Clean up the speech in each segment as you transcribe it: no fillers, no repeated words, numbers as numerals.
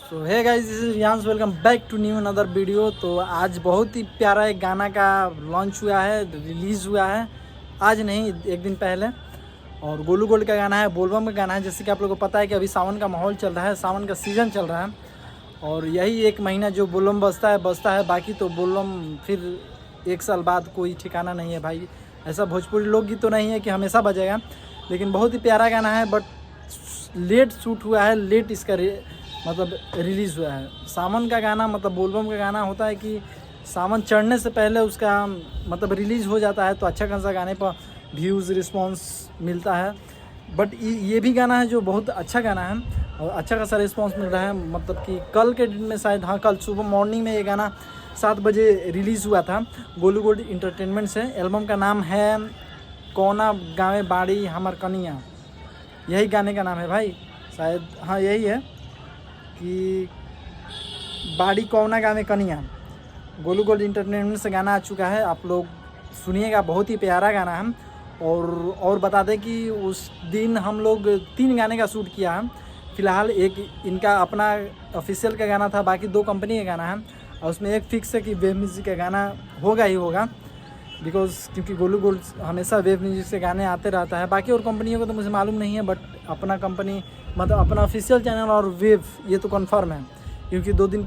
So hey guys, this is Riyansh, welcome back to new another video. तो आज बहुत ही प्यारा एक गाना का लॉन्च हुआ है, रिलीज़ हुआ है आज नहीं एक दिन पहले। और गोलू गोल्ड का गाना है, बोलबम का गाना है। जैसे कि आप लोगों को पता है कि अभी सावन का माहौल चल रहा है, सावन का सीज़न चल रहा है और यही एक महीना जो बोलबम बजता है। बाकी तो बोलबम फिर एक साल बाद कोई ठिकाना नहीं है भाई। ऐसा भोजपुरी लोकगीत तो नहीं है कि हमेशा बजेगा, लेकिन बहुत ही प्यारा गाना है। बट लेट शूट हुआ है, लेट इसका मतलब रिलीज़ हुआ है। सावन का गाना मतलब बोलबम का गाना होता है कि सावन चढ़ने से पहले उसका मतलब रिलीज़ हो जाता है, तो अच्छा खासा गाने पर व्यूज़ रिस्पांस मिलता है। बट ये भी गाना है जो बहुत अच्छा गाना है और अच्छा खासा रिस्पांस मिल रहा है। मतलब कि कल के दिन में शायद, हाँ कल सुबह मॉर्निंग में ये गाना 7 बजे रिलीज़ हुआ था गोलू गोल्ड इंटरटेनमेंट से। एल्बम का नाम है कौना गाँवे बाड़ी हमर कनिया, यही गाने का नाम है भाई शायद, हाँ यही है कि बाड़ी कौना गाँव में कनिया। गोलू गोल्ड इंटरटेनमेंट से गाना आ चुका है, आप लोग सुनिएगा, बहुत ही प्यारा गाना है। और बता दें कि उस दिन हम लोग 3 गाने का शूट किया है। फ़िलहाल एक इनका अपना ऑफिशियल का गाना था, बाकी 2 कंपनी का गाना है और उसमें एक फिक्स है कि वेब म्यूज़िक का गाना होगा ही होगा, क्योंकि गोलू गोल्ड हमेशा वेब म्यूज़िक से गाने आते रहता है। बाकी और कंपनियों को तो मुझे मालूम नहीं है, बट अपना कंपनी मतलब अपना ऑफिशियल चैनल और वेब ये तो कंफर्म है। क्योंकि 2 दिन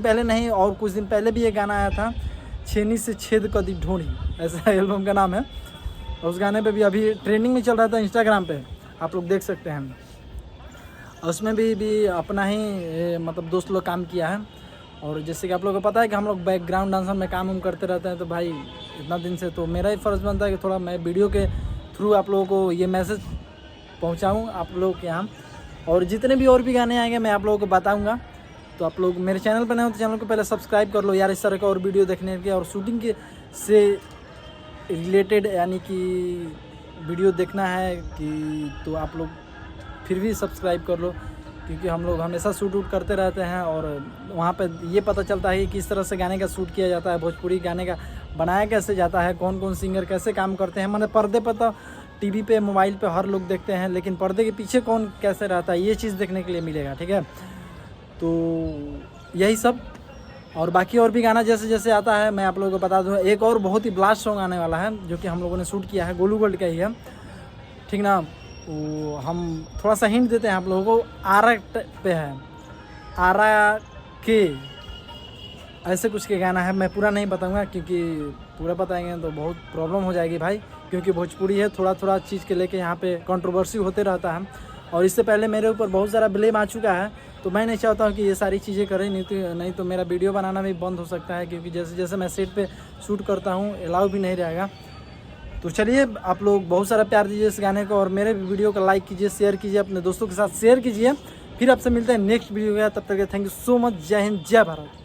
पहले नहीं और कुछ दिन पहले भी ये गाना आया था, छेनी से छेद कदी ढूंढी, ऐसा एल्बम का नाम है। और उस गाने पे भी अभी ट्रेंडिंग में चल रहा था इंस्टाग्राम पे, आप लोग देख सकते हैं। और उसमें भी अपना ही मतलब दोस्त लोग काम किया है। और जैसे कि आप लोगों को पता है कि हम लोग बैकग्राउंड डांसर में काम करते रहते हैं, तो भाई इतना दिन से तो मेरा ही फ़र्ज़ बनता है कि थोड़ा मैं वीडियो के थ्रू आप लोगों को ये मैसेज पहुंचाऊं आप लोगों के यहाँ। और जितने भी और भी गाने आएंगे मैं आप लोगों को बताऊंगा। तो आप लोग मेरे चैनल पर नए हो तो चैनल को पहले सब्सक्राइब कर लो यार, इस तरह का और वीडियो देखने के और शूटिंग के से रिलेटेड यानी कि वीडियो देखना है कि तो आप लोग फिर भी सब्सक्राइब कर लो, क्योंकि हम लोग हमेशा शूट करते रहते हैं और वहाँ पे ये पता चलता है कि किस तरह से गाने का शूट किया जाता है, भोजपुरी गाने का बनाया कैसे जाता है, कौन कौन सिंगर कैसे काम करते हैं। मैंने पर्दे पर तो टीवी पे मोबाइल पे हर लोग देखते हैं, लेकिन पर्दे के पीछे कौन कैसे रहता है ये चीज़ देखने के लिए मिलेगा, ठीक है। तो यही सब और बाकी और भी गाना जैसे जैसे आता है मैं आप लोगों को बता दूँ। एक और बहुत ही ब्लास्ट सॉन्ग आने वाला है जो कि हम लोगों ने शूट किया है, गोलू गोल्ड का ही है, ठीक ना। वो हम थोड़ा सा हिंट देते हैं आप लोगों को, आरा पे है, आरा के ऐसे कुछ के गाना है। मैं पूरा नहीं बताऊंगा क्योंकि पूरा बताएंगे तो बहुत प्रॉब्लम हो जाएगी भाई, क्योंकि भोजपुरी है, थोड़ा चीज़ के लेके यहाँ पे कंट्रोवर्सी होते रहता है। और इससे पहले मेरे ऊपर बहुत सारा ब्लेम आ चुका है, तो मैं नहीं चाहता हूँ कि ये सारी चीज़ें करें, नहीं तो मेरा वीडियो बनाना भी बंद हो सकता है, क्योंकि जैसे जैसे मैं सेट पे शूट करता हूँ अलाउ भी नहीं रहेगा। तो चलिए आप लोग बहुत सारा प्यार दीजिए इस गाने को और मेरे वीडियो को लाइक कीजिए, शेयर कीजिए, अपने दोस्तों के साथ शेयर कीजिए। फिर आपसे मिलते हैं नेक्स्ट वीडियो में, तब तक थैंक यू सो मच। जय हिंद, जय भारत।